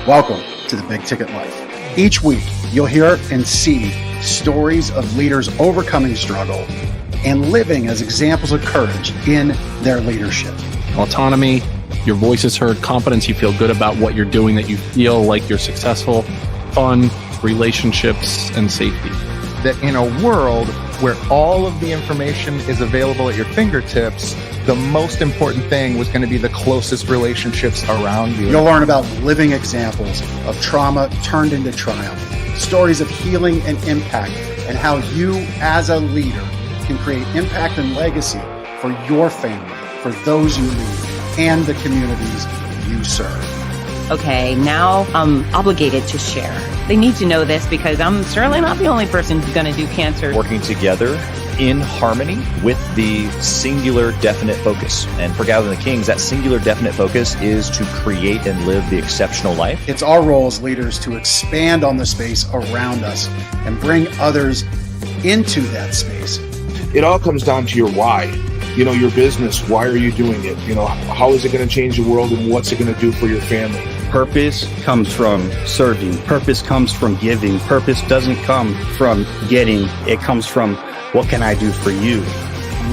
Welcome to the Big Ticket Life. Each week, you'll hear and see stories of leaders overcoming struggle and living as examples of courage in their leadership. Autonomy, your voice is heard, confidence, you feel good about what you're doing, that you feel like you're successful, fun, relationships, and safety. That in a world where all of the information is available at your fingertips, the most important thing was going to be the closest relationships around you. You'll learn about living examples of trauma turned into triumph, stories of healing and impact, and how you as a leader can create impact and legacy for your family, for those you lead, and the communities you serve. Okay, now I'm obligated to share. They need to know this because I'm certainly not the only person who's going to do cancer. Working together in harmony with the singular definite focus. And for Gathering the Kings, that singular definite focus is to create and live the exceptional life. It's our role as leaders to expand on the space around us and bring others into that space. It all comes down to your why. You know, your business, why are you doing it? You know, how is it going to change the world and what's it going to do for your family? Purpose comes from serving. Purpose comes from giving. Purpose doesn't come from getting. It comes from what can I do for you?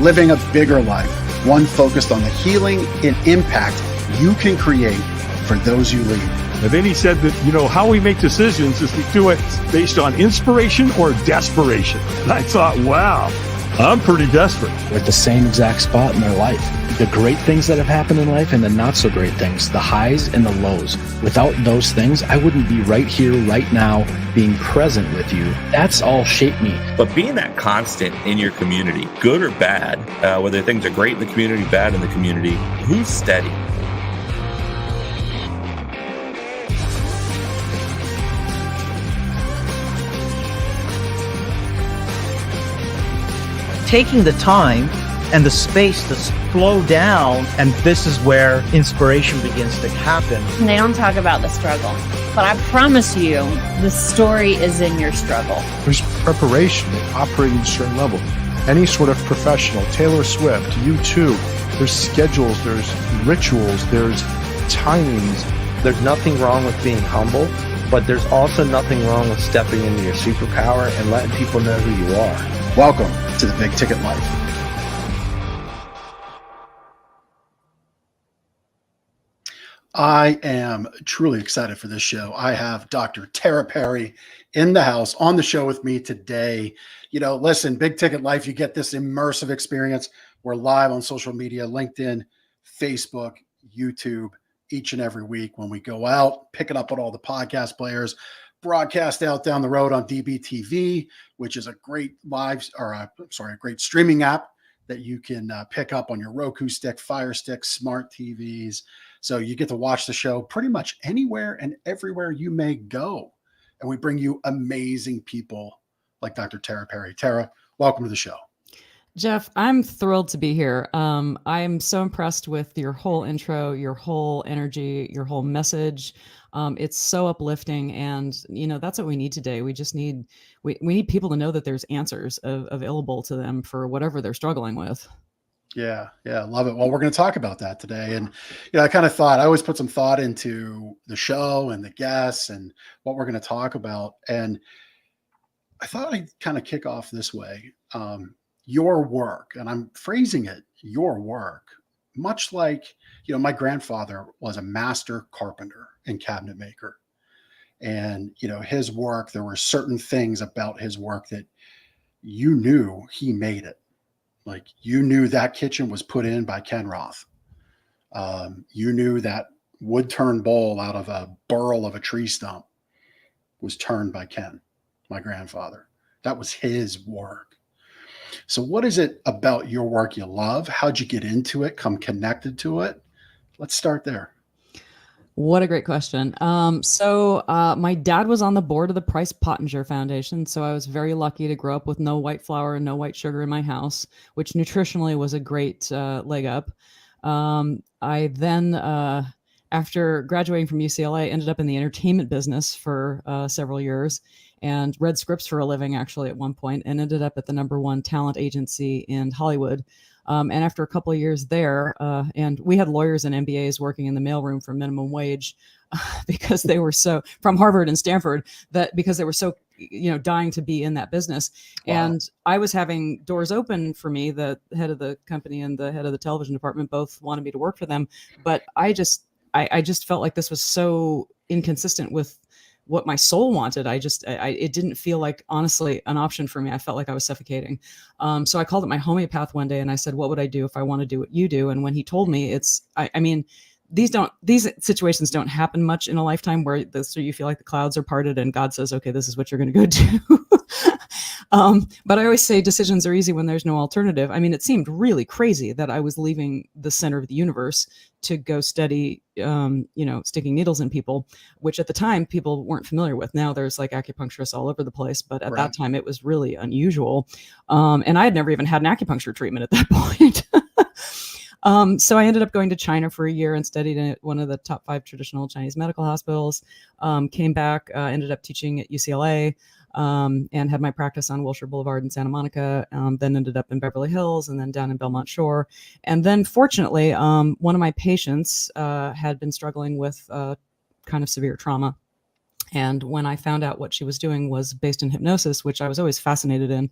Living a bigger life, one focused on the healing and impact you can create for those you lead. And then he said that, you know, how we make decisions is to do it based on inspiration or desperation. And I thought, wow, I'm pretty desperate. We're at the same exact spot in their life. The great things that have happened in life and the not so great things, the highs and the lows. Without those things, I wouldn't be right here, right now, being present with you. That's all shaped me. But being that constant in your community, good or bad, whether things are great in the community, bad in the community, who's steady? Taking the time and the space to slow down, and this is where inspiration begins to happen. They don't talk about the struggle, but I promise you, the story is in your struggle. There's preparation at operating at a certain level. Any sort of professional, Taylor Swift, U2, there's schedules, there's rituals, there's timings. There's nothing wrong with being humble, but there's also nothing wrong with stepping into your superpower and letting people know who you are. Welcome to the Big Ticket Life. I am truly excited for this show. I have Dr. Tara Perry in the house on the show with me today. You know, listen, Big Ticket Life, you get this immersive experience. We're live on social media, LinkedIn, Facebook, YouTube, each and every week when we go out, picking up on all the podcast players, broadcast out down the road on DBTV, which is a great a great streaming app that you can pick up on your Roku stick, Fire Stick, smart TVs. So you get to watch the show pretty much anywhere and everywhere you may go. And we bring you amazing people like Dr. Tara Perry. Tara, welcome to the show. Jeff, I'm thrilled to be here. I am so impressed with your whole intro, your whole energy, your whole message. It's so uplifting, and you know that's what we need today. We just need we need people to know that there's answers available to them for whatever they're struggling with. Yeah, love it. Well, we're going to talk about that today, and you know, I kind of thought I always put some thought into the show and the guests and what we're going to talk about, and I thought I'd kind of kick off this way. Your work, and I'm phrasing it, your work, much like, you know, my grandfather was a master carpenter and cabinet maker. And, you know, his work, there were certain things about his work that you knew he made it. Like you knew that kitchen was put in by Ken Roth. You knew that wood turn bowl out of a burl of a tree stump was turned by Ken, my grandfather. That was his work. So what is it about your work you love? How'd you get into it? Come connected to it? Let's start there. What a great question. So my dad was on the board of the Price Pottinger Foundation. So I was very lucky to grow up with no white flour and no white sugar in my house, which nutritionally was a great leg up. I then, after graduating from UCLA, ended up in the entertainment business for several years and read scripts for a living actually at one point, and ended up at the #1 talent agency in Hollywood, And after a couple of years there, and we had lawyers and MBAs working in the mailroom for minimum wage because they were so from Harvard and Stanford because they were so dying to be in that business. Wow. And I was having doors open for me. The head of the company and the head of the television department both wanted me to work for them, but I just felt like this was so inconsistent with what my soul wanted. It didn't feel like, honestly, an option for me. I felt like I was suffocating. So I called up my homeopath one day and I said, what would I do if I want to do what you do? And when he told me, these situations don't happen much in a lifetime where so you feel like the clouds are parted and God says, okay, this is what you're going to go do. But I always say decisions are easy when there's no alternative. I mean, it seemed really crazy that I was leaving the center of the universe to go study, sticking needles in people, which at the time people weren't familiar with. Now there's like acupuncturists all over the place, but at that time it was really unusual. And I had never even had an acupuncture treatment at that point. So I ended up going to China for a year and studied at one of the top 5 traditional Chinese medical hospitals, came back, ended up teaching at UCLA, and had my practice on Wilshire Boulevard in Santa Monica, then ended up in Beverly Hills and then down in Belmont Shore. And then fortunately, one of my patients had been struggling with kind of severe trauma. And when I found out what she was doing was based in hypnosis, which I was always fascinated in,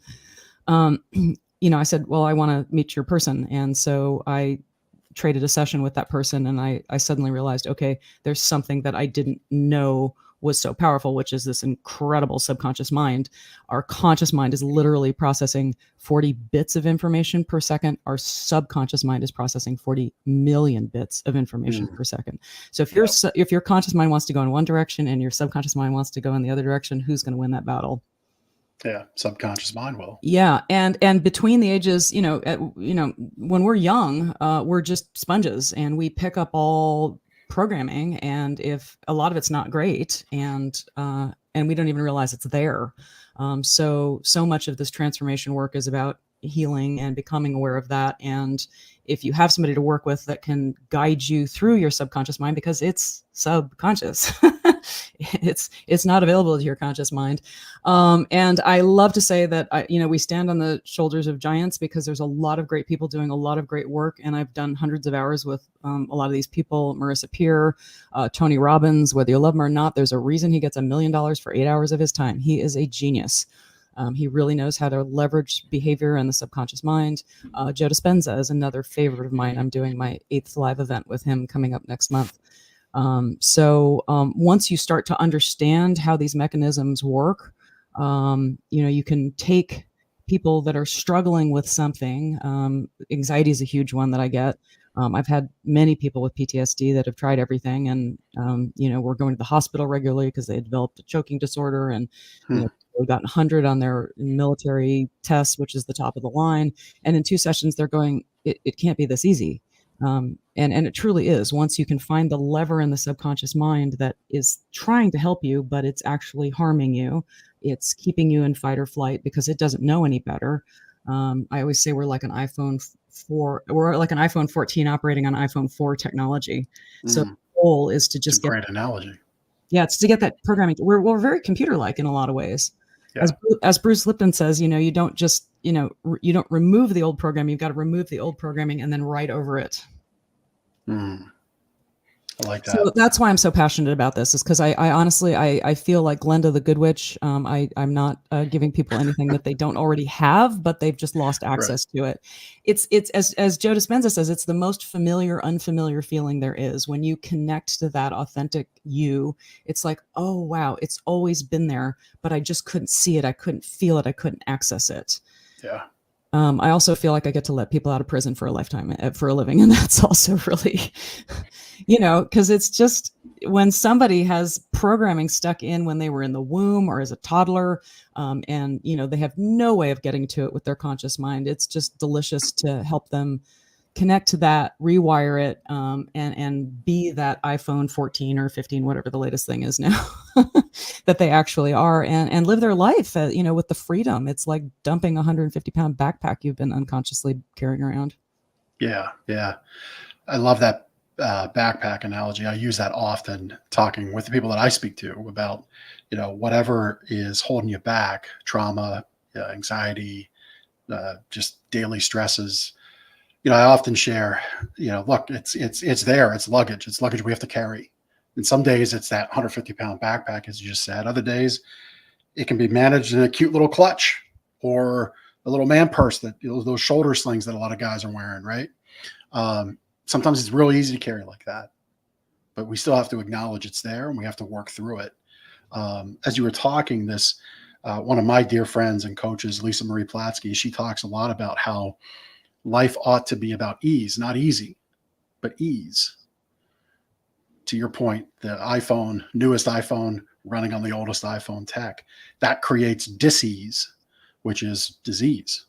I said, well, I want to meet your person. And so I traded a session with that person. And I suddenly realized, okay, there's something that I didn't know was so powerful, which is this incredible subconscious mind. Our conscious mind is literally processing 40 bits of information per second. Our subconscious mind is processing 40 million bits of information per second. So if your conscious mind wants to go in one direction and your subconscious mind wants to go in the other direction, who's going to win that battle? Yeah, subconscious mind will. Yeah, and between the ages, when we're young, we're just sponges and we pick up all programming, and if a lot of it's not great, and we don't even realize it's there. So much of this transformation work is about healing and becoming aware of that. And if you have somebody to work with that can guide you through your subconscious mind, because it's subconscious, it's not available to your conscious mind. And I love to say that we stand on the shoulders of giants, because there's a lot of great people doing a lot of great work. And I've done hundreds of hours with a lot of these people, Marissa Peer, Tony Robbins. Whether you love him or not, there's a reason he gets $1 million for 8 hours of his time. He is a genius. He really knows how to leverage behavior and the subconscious mind. Joe Dispenza is another favorite of mine. I'm doing my 8th live event with him coming up next month. Once you start to understand how these mechanisms work, you can take people that are struggling with something. Anxiety is a huge one that I get. I've had many people with PTSD that have tried everything, and we're going to the hospital regularly because they developed a choking disorder, and they've gotten 100 on their military test, which is the top of the line. And in 2 sessions, they're going, it can't be this easy. And it truly is. Once you can find the lever in the subconscious mind that is trying to help you, but it's actually harming you, it's keeping you in fight or flight because it doesn't know any better. I always say we're like an iPhone 14 operating on iPhone 4 technology. So the goal is to just get a great analogy. Yeah, it's to get that programming. We're very computer-like in a lot of ways. Yeah. As Bruce Lipton says, you don't just, you don't remove the old program. You've got to remove the old programming and then write over it. I like that. So that's why I'm so passionate about this, is because I honestly, I feel like Glenda the Good Witch. I'm not giving people anything that they don't already have, but they've just lost access to it. It's as Joe Dispenza says, it's the most familiar, unfamiliar feeling there is. When you connect to that authentic you, it's like, oh, wow, it's always been there, but I just couldn't see it. I couldn't feel it. I couldn't access it. Yeah. I also feel like I get to let people out of prison for a lifetime, for a living. And that's also really, because it's just when somebody has programming stuck in when they were in the womb or as a toddler, and, they have no way of getting to it with their conscious mind. It's just delicious to help them connect to that, rewire it, and be that iPhone 14 or 15, whatever the latest thing is now, that they actually are, and live their life, with the freedom. It's like dumping a 150-pound backpack you've been unconsciously carrying around. Yeah. Yeah. I love that backpack analogy. I use that often talking with the people that I speak to about, whatever is holding you back, trauma, anxiety, just daily stresses. I often share, look, it's there, it's luggage we have to carry. And some days it's that 150-pound backpack, as you just said. Other days it can be managed in a cute little clutch or a little man purse that those shoulder slings that a lot of guys are wearing, right? Sometimes it's real easy to carry like that, but we still have to acknowledge it's there and we have to work through it. As you were talking, one of my dear friends and coaches, Lisa Marie Platsky, she talks a lot about how life ought to be about ease, not easy, but ease. To your point, the newest iPhone running on the oldest iPhone tech, that creates dis-ease, which is disease.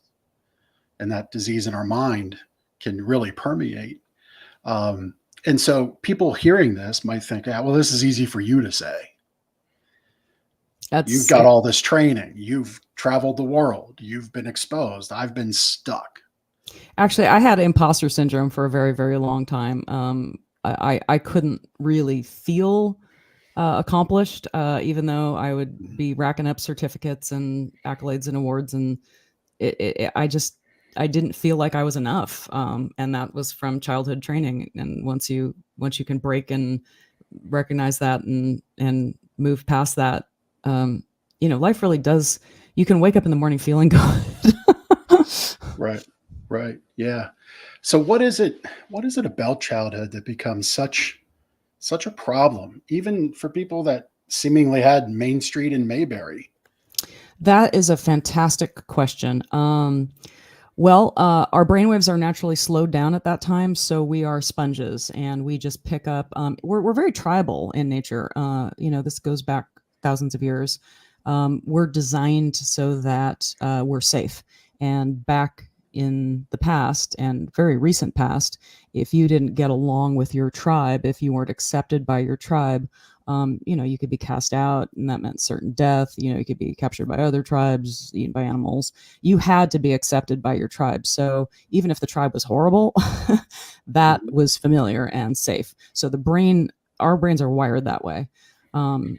And that disease in our mind can really permeate. And so people hearing this might think, well, this is easy for you to say. You've got all this training. You've traveled the world. You've been exposed. I've been stuck. Actually, I had imposter syndrome for a very, very long time. I couldn't really feel accomplished, even though I would be racking up certificates and accolades and awards, and I didn't feel like I was enough. And that was from childhood training. And once you can break and recognize that and move past that, life really does. You can wake up in the morning feeling good. Right. Yeah. So what is it about childhood that becomes such a problem, even for people that seemingly had Main Street in Mayberry? That is a fantastic question. Well, our brainwaves are naturally slowed down at that time, so we are sponges, and we just pick up. We're very tribal in nature. This goes back thousands of years. We're designed so that we're safe. And back in the past and very recent past, if you didn't get along with your tribe, if you weren't accepted by your tribe, you could be cast out, and that meant certain death. You could be captured by other tribes, eaten by animals. You had to be accepted by your tribe. So even if the tribe was horrible, that was familiar and safe. So our brains are wired that way.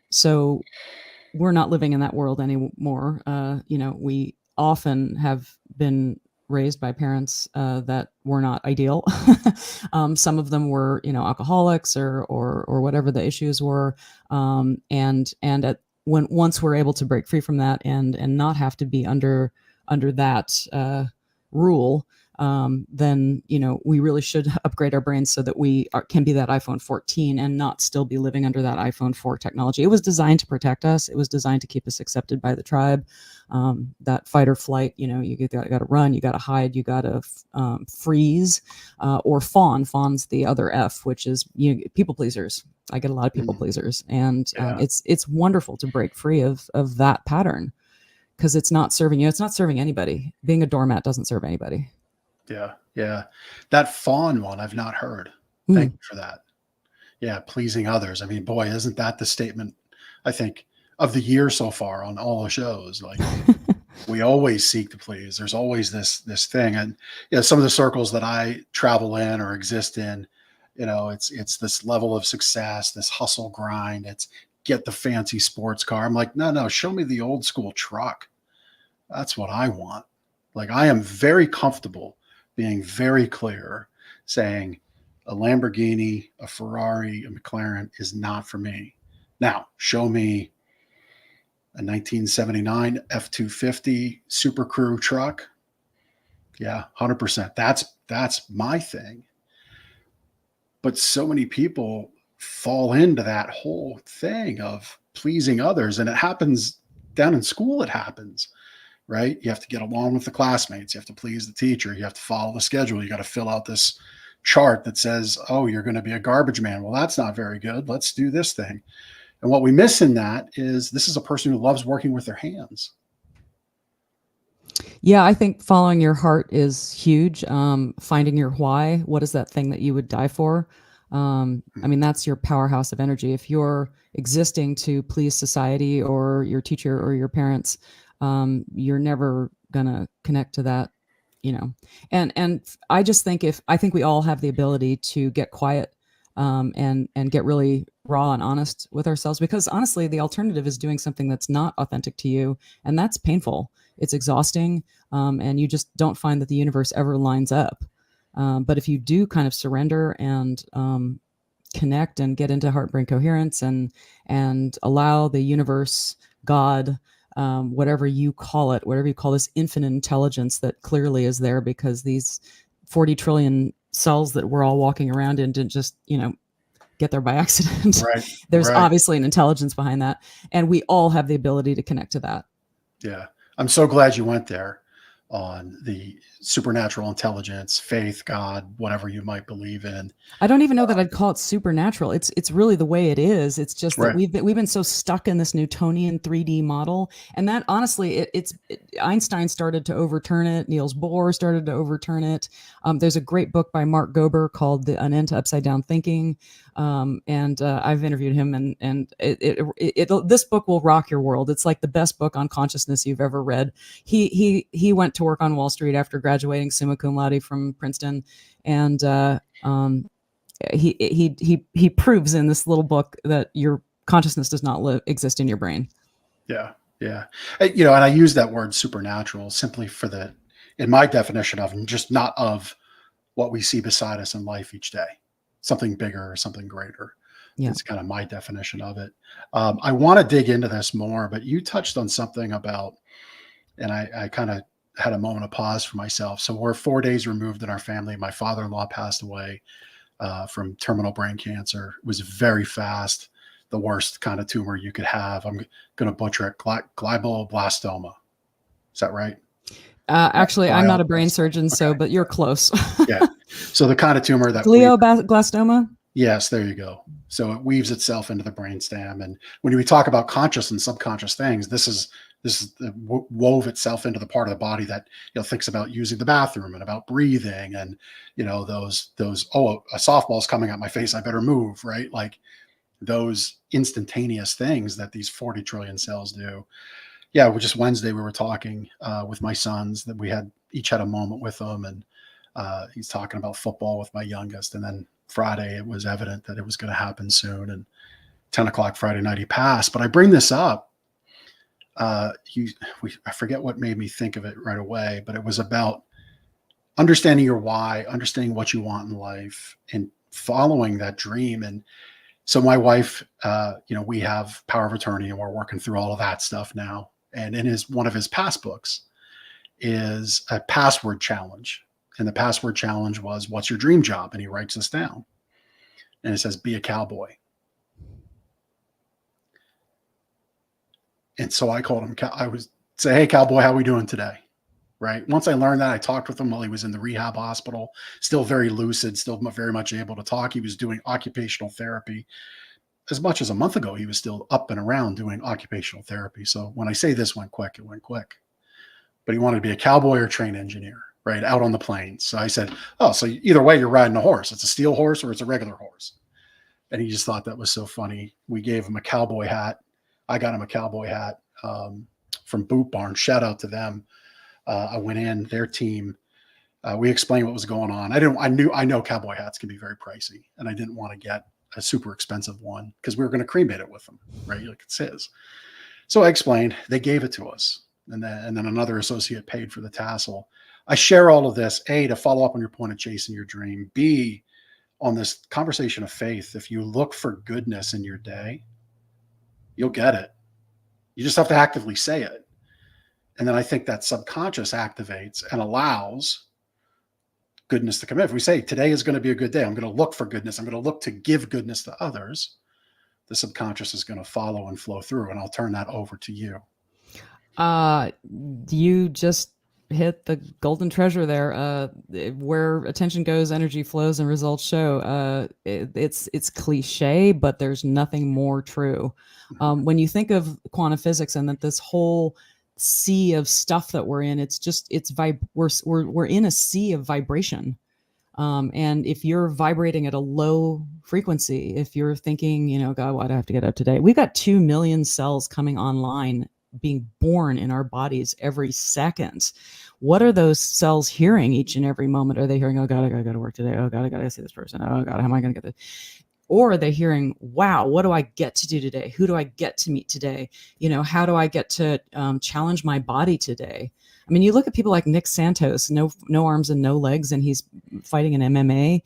So we're not living in that world anymore. We often have been raised by parents that were not ideal. Some of them were, alcoholics or whatever the issues were. Once we're able to break free from that and not have to be under that rule, then we really should upgrade our brains so that we can be that iPhone 14 and not still be living under that iPhone 4 technology. It was designed to protect us. It was designed to keep us accepted by the tribe. That fight or flight, you got to run, you got to hide, you got to freeze, or fawn. Fawn's the other F, which is people pleasers. I get a lot of people pleasers, and it's wonderful to break free of that pattern, because it's not serving you. It's not serving anybody. Being a doormat doesn't serve anybody. Yeah. That fawn one I've not heard. Thank you for that. Yeah, pleasing others. I mean, boy, isn't that the statement, I think, of the year so far on all the shows? Like, we always seek to please. There's always this thing. And some of the circles that I travel in or exist in, it's this level of success, this hustle grind. It's get the fancy sports car. I'm like, no, show me the old school truck. That's what I want. Like, I am very comfortable being very clear, saying a Lamborghini, a Ferrari, a McLaren is not for me. Now, show me a 1979 F-250 Super Crew truck. Yeah, 100%. That's my thing. But so many people fall into that whole thing of pleasing others, and it happens down in school. It happens. Right? You have to get along with the classmates. You have to please the teacher. You have to follow the schedule. You got to fill out this chart that says, oh, you're going to be a garbage man. Well, that's not very good. Let's do this thing. And what we miss in that is this is a person who loves working with their hands. Yeah, I think following your heart is huge. Finding your why. What is that thing that you would die for? That's your powerhouse of energy. If you're existing to please society or your teacher or your parents, you're never gonna connect to that, and I just think I think we all have the ability to get quiet, and get really raw and honest with ourselves, because honestly, the alternative is doing something that's not authentic to you. And that's painful. It's exhausting. And you just don't find that the universe ever lines up. But if you do kind of surrender and connect and get into heart brain coherence and allow the universe, God, whatever you call it, whatever you call this infinite intelligence that clearly is there, because these 40 trillion cells that we're all walking around in didn't just, get there by accident. Right. There's right. obviously an intelligence behind that. And we all have the ability to connect to that. Yeah. I'm so glad you went there on the supernatural intelligence, faith, God, whatever you might believe in. I don't even know that I'd call it supernatural. It's really the way it is. It's just that Right. we've been so stuck in this Newtonian 3D model, and that honestly, Einstein started to overturn it. Niels Bohr started to overturn it. There's a great book by Mark Gober called An End to Upside Down Thinking, and I've interviewed him, and this book will rock your world. It's like the best book on consciousness you've ever read. He went to work on Wall Street after graduating summa cum laude from Princeton, and he proves in this little book that your consciousness does not exist in your brain. Yeah. Yeah. And I use that word supernatural simply in my definition of, and just not of what we see beside us in life each day, something bigger or something greater. Yeah. It's kind of my definition of it. I want to dig into this more, but you touched on something about, and I kind of had a moment of pause for myself. So we're 4 days removed in our family. My father-in-law passed away from terminal brain cancer. It was very fast, the worst kind of tumor you could have. I'm going to butcher it, glioblastoma. Is that right? Actually, I'm not a brain surgeon, but you're close. Yeah. So the kind of tumor that glioblastoma. Yes, there you go. So it weaves itself into the brainstem, and when we talk about conscious and subconscious things, this is wove itself into the part of the body that thinks about using the bathroom and about breathing, and those a softball's coming at my face, I better move, right? Like those instantaneous things that these 40 trillion cells do. Yeah, just Wednesday we were talking with my sons, that we each had a moment with them, and he's talking about football with my youngest, and then Friday it was evident that it was going to happen soon, and 10 o'clock Friday night he passed. But I bring this up. I forget what made me think of it right away, but it was about understanding your why, understanding what you want in life, and following that dream. And so my wife, we have power of attorney, and we're working through all of that stuff now. And in one of his past books is a password challenge. And the password challenge was, what's your dream job? And he writes this down. And it says, be a cowboy. And so I called him, I would say, hey, cowboy, how are we doing today? Right. Once I learned that, I talked with him while he was in the rehab hospital, still very lucid, still very much able to talk. He was doing occupational therapy. As much as a month ago, he was still up and around doing occupational therapy. So when I say this went quick, it went quick. But he wanted to be a cowboy or train engineer, right, out on the plains. So I said, oh, so either way, you're riding a horse. It's a steel horse or it's a regular horse. And he just thought that was so funny. We gave him a cowboy hat. I got him a cowboy hat from Boot Barn. Shout out to them. I went in, their team. We explained what was going on. I know cowboy hats can be very pricey, and I didn't want to get a super expensive one because we were going to cremate it with them, right? Like it says. So I explained. They gave it to us, and then another associate paid for the tassel. I share all of this, A, to follow up on your point of chasing your dream. B, on this conversation of faith. If you look for goodness in your day, you'll get it. You just have to actively say it. And then I think that subconscious activates and allows goodness to come in. If we say today is going to be a good day, I'm going to look for goodness, I'm going to look to give goodness to others, the subconscious is going to follow and flow through. And I'll turn that over to you. You just hit the golden treasure there. Where attention goes, energy flows, and results show. It's cliche, but there's nothing more true. When you think of quantum physics and that this whole sea of stuff that we're in, we're in a sea of vibration. And if you're vibrating at a low frequency, if you're thinking, God, why do I have to get up today? We've got 2 million cells coming online, being born in our bodies every second. What are those cells hearing each and every moment? Are they hearing, oh God, I gotta go to work today. Oh God, I gotta see this person. Oh God, how am I gonna get this? Or are they hearing, wow, what do I get to do today? Who do I get to meet today? How do I get to challenge my body today? I mean, you look at people like Nick Santos, no arms and no legs, and he's fighting in MMA.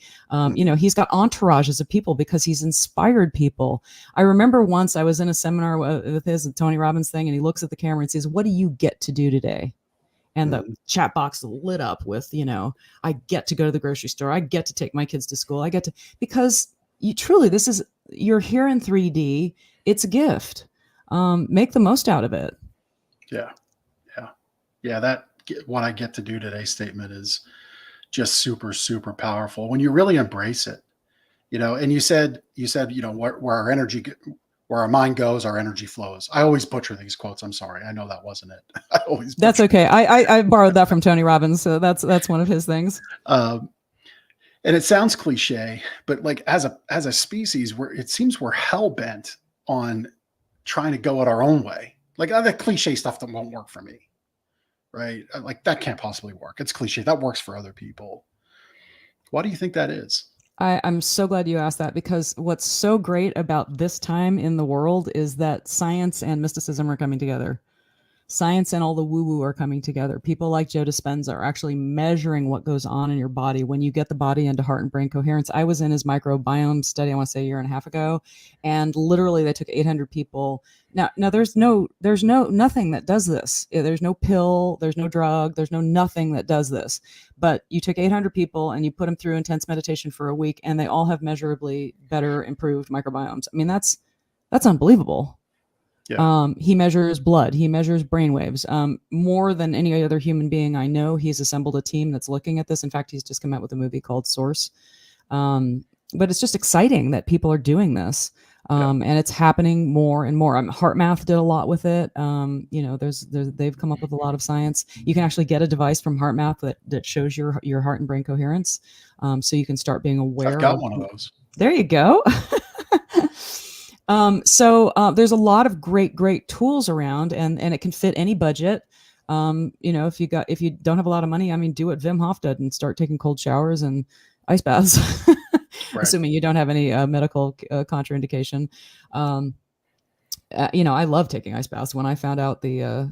He's got entourages of people because he's inspired people. I remember once I was in a seminar with his Tony Robbins thing, and he looks at the camera and says, "What do you get to do today?" And the chat box lit up with, I get to go to the grocery store. I get to take my kids to school. Because you truly, you're here in 3D. It's a gift. Make the most out of it. Yeah. That what I get to do today statement is just super, super powerful when you really embrace it, and you said, where our mind goes, our energy flows. I always butcher these quotes. I'm sorry. I know that wasn't it. That's okay. I borrowed that from Tony Robbins. So that's one of his things. And it sounds cliche, but like as a species, it seems we're hell bent on trying to go it our own way. Like other cliche stuff that won't work for me. Right? Like that can't possibly work. It's cliche. That works for other people. Why do you think that is? I'm so glad you asked that, because what's so great about this time in the world is that science and mysticism are coming together. Science and all the woo-woo are coming together. People like Joe Dispenza are actually measuring what goes on in your body when you get the body into heart and brain coherence. I was in his microbiome study, I want to say a year and a half ago, and literally they took 800 people. Now there's nothing that does this. There's no pill, there's no drug, there's nothing that does this. But you took 800 people and you put them through intense meditation for a week, and they all have measurably better, improved microbiomes. I mean, that's unbelievable. Yeah. He measures blood. He measures brainwaves. More than any other human being I know, he's assembled a team that's looking at this. In fact, he's just come out with a movie called Source. But it's just exciting that people are doing this. And it's happening more and more. HeartMath did a lot with it. They've come up with a lot of science. You can actually get a device from HeartMath that shows your heart and brain coherence. So you can start being aware. I've got one of those. There you go. So there's a lot of great tools around, and it can fit any budget. If you don't have a lot of money, I mean, do what Wim Hof did and start taking cold showers and ice baths, right. Assuming you don't have any medical contraindication. I love taking ice baths. When I found out the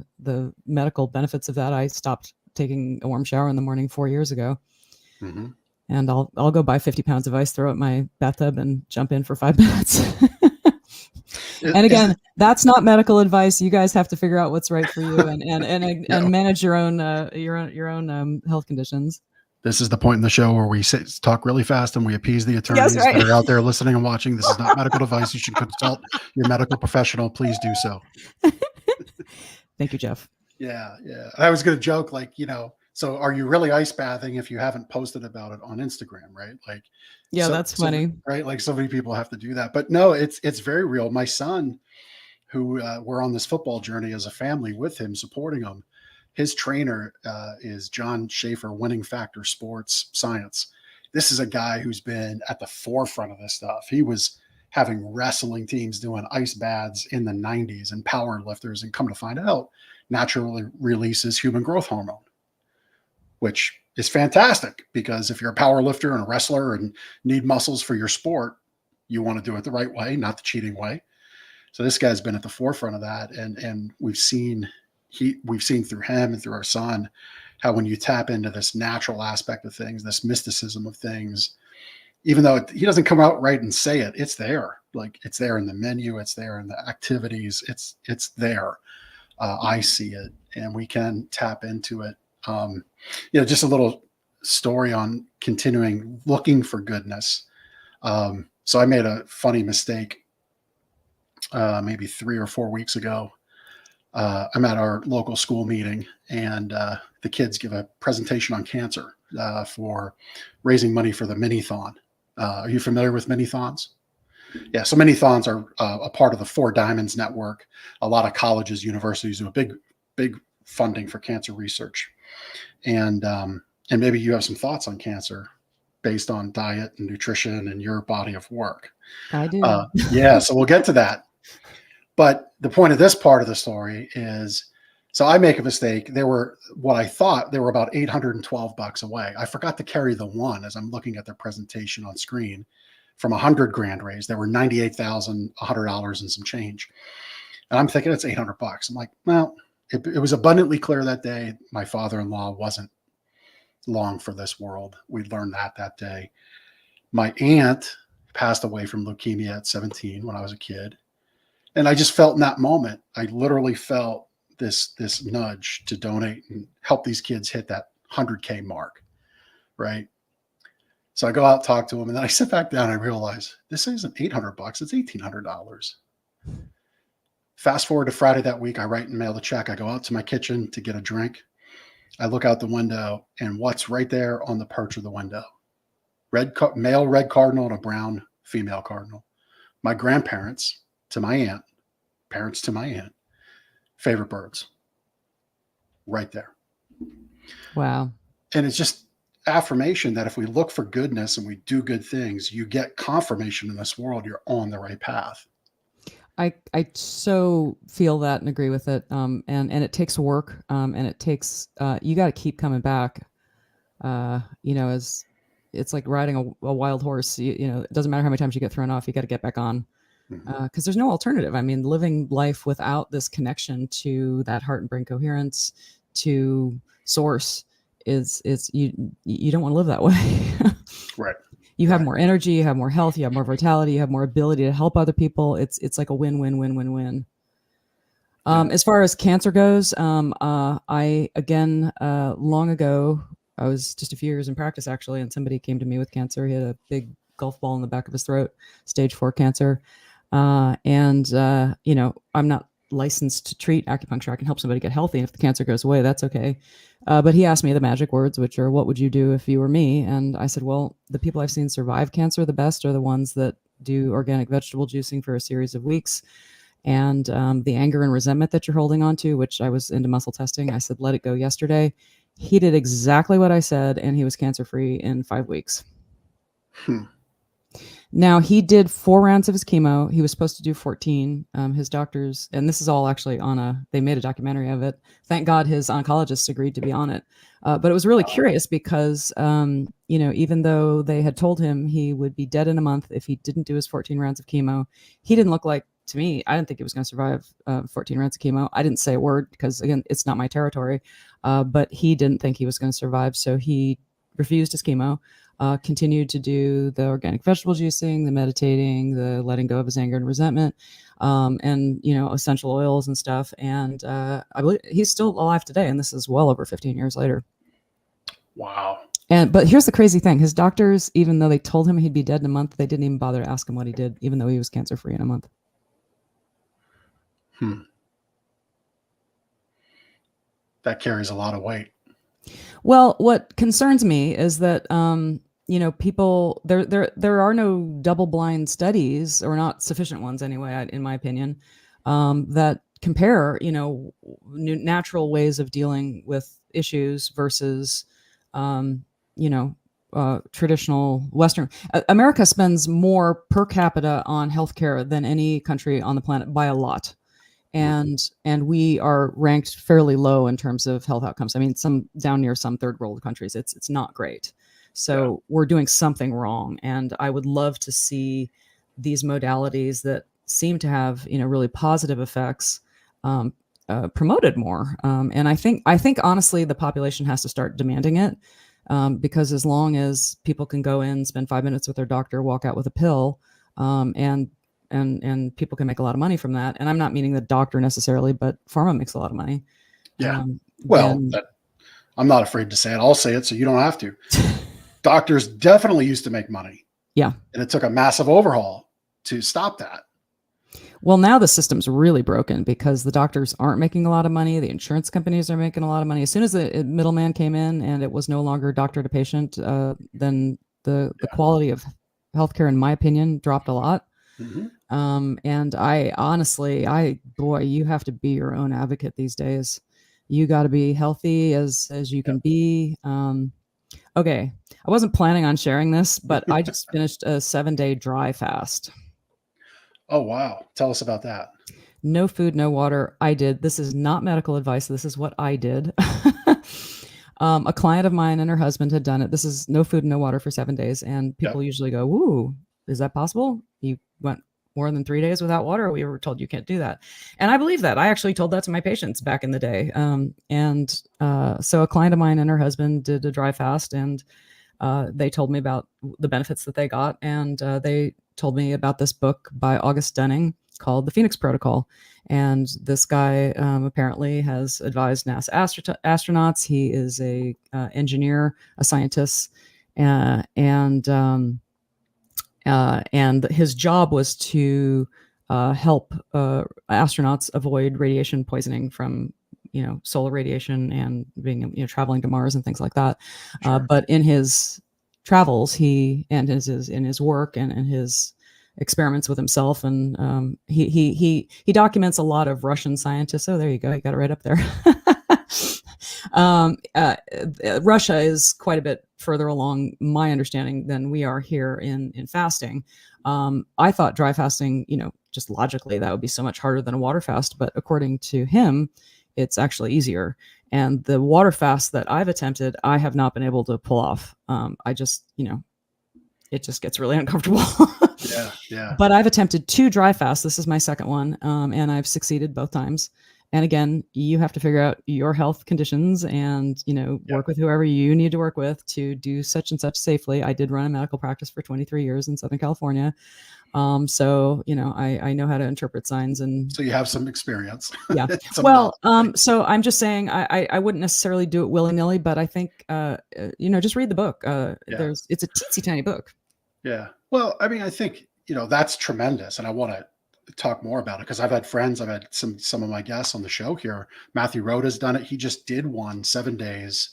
medical benefits of that, I stopped taking a warm shower in the morning 4 years ago. Mm-hmm. And I'll go buy 50 pounds of ice, throw it in my bathtub, and jump in for 5 minutes. And again, that's not medical advice. You guys have to figure out what's right for you and manage your own health conditions. This is the point in the show where we talk really fast and we appease the attorneys that are out there listening and watching. This is not medical advice. You should consult your medical professional. Please do so. Thank you, Jeff. Yeah. I was going to joke, so are you really ice bathing if you haven't posted about it on Instagram, right? That's funny. Right? Like so many people have to do that. But no, it's very real. My son, who we're on this football journey as a family with him, supporting him, his trainer is John Schaefer, Winning Factor Sports Science. This is a guy who's been at the forefront of this stuff. He was having wrestling teams doing ice baths in the 90s and power lifters, and come to find out, naturally releases human growth hormone, which is fantastic, because if you're a power lifter and a wrestler and need muscles for your sport, you want to do it the right way, not the cheating way. So this guy's been at the forefront of that. And we've seen through him and through our son, how when you tap into this natural aspect of things, this mysticism of things, even though he doesn't come out right and say it, it's there. Like it's there in the menu, it's there in the activities, it's there. I see it, and we can tap into it. Just a little story on continuing looking for goodness. So I made a funny mistake maybe 3 or 4 weeks ago. I'm at our local school meeting, and the kids give a presentation on cancer for raising money for the mini-thon. Are you familiar with mini-thons? Yeah, so mini-thons are a part of the Four Diamonds Network. A lot of colleges, universities do a big funding for cancer research. And maybe you have some thoughts on cancer based on diet and nutrition and your body of work. I do. So we'll get to that. But the point of this part of the story is, so I make a mistake. I thought they were about $812 away. I forgot to carry the one as I'm looking at their presentation on screen. from 100 grand raised. There were $98,100 and some change. And I'm thinking it's $800. I'm like, well, it was abundantly clear that day. My father-in-law wasn't long for this world. We learned that day. My aunt passed away from leukemia at 17 when I was a kid. And I just felt in that moment, I literally felt this nudge to donate and help these kids hit that 100K mark, right? So I go out, talk to them, and then I sit back down and I realize this isn't $800, it's $1,800. Fast forward to Friday that week, I write and mail the check. I go out to my kitchen to get a drink. I look out the window, and what's right there on the perch of the window? Male red cardinal and a brown female cardinal. My grandparents to my aunt, parents to my aunt, favorite birds. Right there. Wow. And it's just affirmation that if we look for goodness and we do good things, you get confirmation in this world you're on the right path. I so feel that and agree with it. And it takes work. And it takes, you got to keep coming back. As it's like riding a wild horse. It doesn't matter how many times you get thrown off, you got to get back on. Because there's no alternative. I mean, living life without this connection to that heart and brain coherence, to source, is you don't want to live that way. Right. You have more energy, you have more health, you have more vitality, you have more ability to help other people. It's like a win-win-win-win-win. As far as cancer goes, I again long ago, I was just a few years in practice actually, and somebody came to me with cancer. He had a big golf ball in the back of his throat, stage 4 cancer. I'm not licensed to treat acupuncture. I can help somebody get healthy, and if the cancer goes away, that's okay. But he asked me the magic words, which are, what would you do if you were me? And I said, well, the people I've seen survive cancer the best are the ones that do organic vegetable juicing for a series of weeks. And the anger and resentment that you're holding on to, which I was into muscle testing, I said, let it go yesterday. He did exactly what I said, and he was cancer-free in 5 weeks. Now, he did 4 rounds of his chemo. He was supposed to do 14. His doctors, and this is all actually they made a documentary of it. Thank God his oncologist agreed to be on it. But it was really curious because, even though they had told him he would be dead in a month if he didn't do his 14 rounds of chemo, he didn't look like, to me, I didn't think he was going to survive 14 rounds of chemo. I didn't say a word because, again, it's not my territory. But he didn't think he was going to survive. So he refused his chemo. Continued to do the organic vegetable juicing, the meditating, the letting go of his anger and resentment, and essential oils and stuff. And I believe he's still alive today, and this is well over 15 years later. Wow. But here's the crazy thing: his doctors, even though they told him he'd be dead in a month, they didn't even bother to ask him what he did, even though he was cancer-free in a month. That carries a lot of weight. Well, what concerns me is that people there are no double-blind studies, or not sufficient ones anyway, in my opinion, that compare natural ways of dealing with issues versus traditional Western. America spends more per capita on healthcare than any country on the planet by a lot. And we are ranked fairly low in terms of health outcomes. I mean, some down near some third world countries, it's not great. So we're doing something wrong. And I would love to see these modalities that seem to have, really positive effects promoted more. And I think honestly, the population has to start demanding it, because as long as people can go in, spend 5 minutes with their doctor, walk out with a pill, and people can make a lot of money from that. And I'm not meaning the doctor necessarily, but pharma makes a lot of money. Yeah. I'm not afraid to say it. I'll say it so you don't have to. Doctors definitely used to make money. Yeah. And it took a massive overhaul to stop that. Well, now the system's really broken because the doctors aren't making a lot of money. The insurance companies are making a lot of money. As soon as the middleman came in and it was no longer doctor to patient, then the quality of healthcare, in my opinion, dropped a lot. And I honestly, you have to be your own advocate these days. You got to be healthy as you can be. Okay. I wasn't planning on sharing this, but I just finished a 7-day dry fast. Oh, wow. Tell us about that. No food, no water. I did. This is not medical advice. This is what I did. A client of mine and her husband had done it. This is no food, no water for 7 days. And people usually go, "Ooh, is that possible? You went more than 3 days without water. We were told you can't do that. And I believe that. I actually told that to my patients back in the day. So a client of mine and her husband did a dry fast, and they told me about the benefits that they got. And they told me about this book by August Dunning called The Phoenix Protocol. And this guy apparently has advised NASA astronauts. He is a engineer, a scientist, and his job was to help astronauts avoid radiation poisoning from solar radiation and being traveling to Mars and things like that. But in his travels, in his work and in his experiments with himself, and he documents a lot of Russian scientists. Oh, there you go, you got it right up there. Russia is quite a bit further along, my understanding, than we are here in fasting. I thought dry fasting, just logically that would be so much harder than a water fast, but according to him, it's actually easier. And the water fast that I've attempted, I have not been able to pull off. I just, it just gets really uncomfortable. Yeah. But I've attempted 2 dry fasts. This is my second one, and I've succeeded both times. And again, you have to figure out your health conditions and, work with whoever you need to work with to do such and such safely. I did run a medical practice for 23 years in Southern California. So, I know how to interpret signs. And so you have some experience. Yeah. Well, so I'm just saying I wouldn't necessarily do it willy-nilly, but I think, just read the book. It's a teensy tiny book. Yeah. Well, I mean, I think, that's tremendous. And I want to talk more about it because I've had friends, I've had some of my guests on the show here. Matthew Rohde has done it. He just did one 7 days,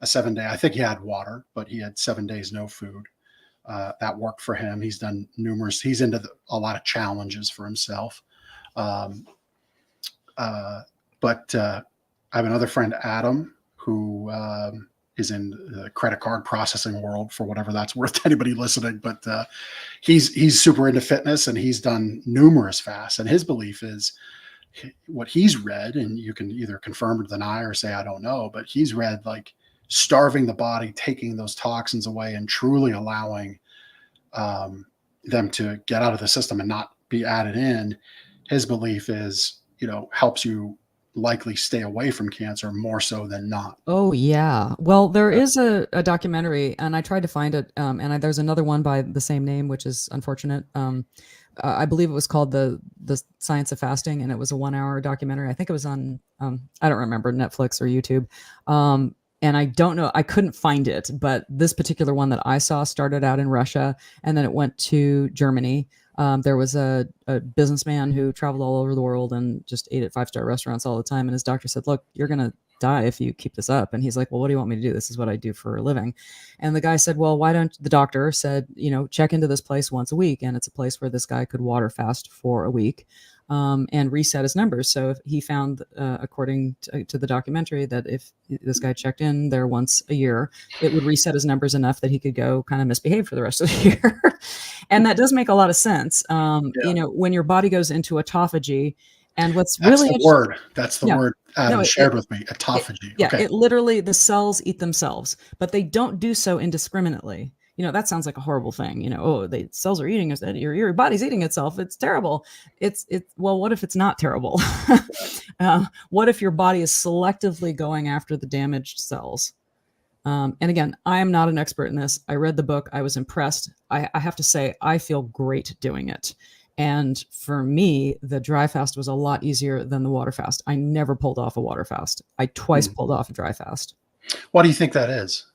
a 7-day. I think he had water, but he had 7 days, no food. That worked for him. He's done numerous, he's into a lot of challenges for himself. But I have another friend, Adam, who is in the credit card processing world, for whatever that's worth to anybody listening. But he's super into fitness, and he's done numerous fasts. And his belief is what he's read, and you can either confirm or deny or say, I don't know, but he's read like starving the body, taking those toxins away, and truly allowing them to get out of the system and not be added in. His belief is, helps you likely stay away from cancer more so than not. Oh yeah. Well, there is a documentary, and I tried to find it. And there's another one by the same name, which is unfortunate. I believe it was called the Science of Fasting, and it was a 1-hour documentary. I think it was on, I don't remember, Netflix or YouTube. And I don't know, I couldn't find it, but this particular one that I saw started out in Russia, and then it went to Germany. There was a businessman who traveled all over the world and just ate at 5-star restaurants all the time. And his doctor said, look, you're going to die if you keep this up. And he's like, well, what do you want me to do? This is what I do for a living. And the guy said, well, the doctor said, check into this place once a week. And it's a place where this guy could water fast for a week. And reset his numbers. So if he found, according to the documentary, that if this guy checked in there once a year, it would reset his numbers enough that he could go kind of misbehave for the rest of the year. And that does make a lot of sense. When your body goes into autophagy, and what's really the word. That's the word Adam shared with me, autophagy. It literally, the cells eat themselves, but they don't do so indiscriminately. That sounds like a horrible thing. The cells are eating us. Your body's eating itself. It's terrible. Well, what if it's not terrible? What if your body is selectively going after the damaged cells? And again, I am not an expert in this. I read the book. I was impressed. I have to say, I feel great doing it. And for me, the dry fast was a lot easier than the water fast. I never pulled off a water fast. I twice pulled off a dry fast. Why do you think that is?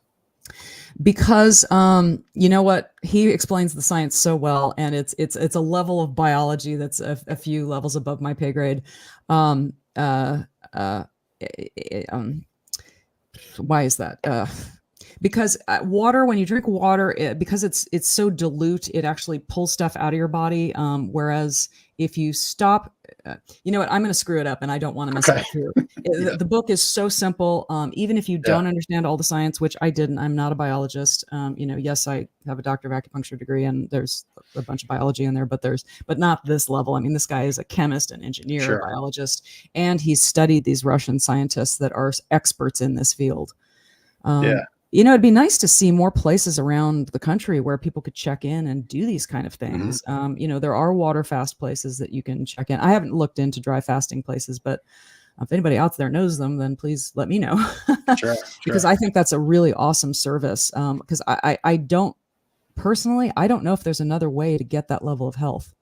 Because you know what, he explains the science so well, and it's a level of biology that's a few levels above my pay grade. Why is that? Because water, when you drink water, because it's so dilute, it actually pulls stuff out of your body. Whereas if you stop, you know what, I'm going to screw it up, and I don't want to mess it up here. The book is so simple. Even if you don't understand all the science, which I didn't, I'm not a biologist. Yes, I have a doctor of acupuncture degree, and there's a bunch of biology in there, but not this level. I mean, this guy is a chemist, an engineer, a biologist, and he's studied these Russian scientists that are experts in this field. it'd be nice to see more places around the country where people could check in and do these kind of things. There are water fast places that you can check in. I haven't looked into dry fasting places, but if anybody out there knows them, then please let me know. Sure. Because I think that's a really awesome service. Because I don't personally, I don't know if there's another way to get that level of health.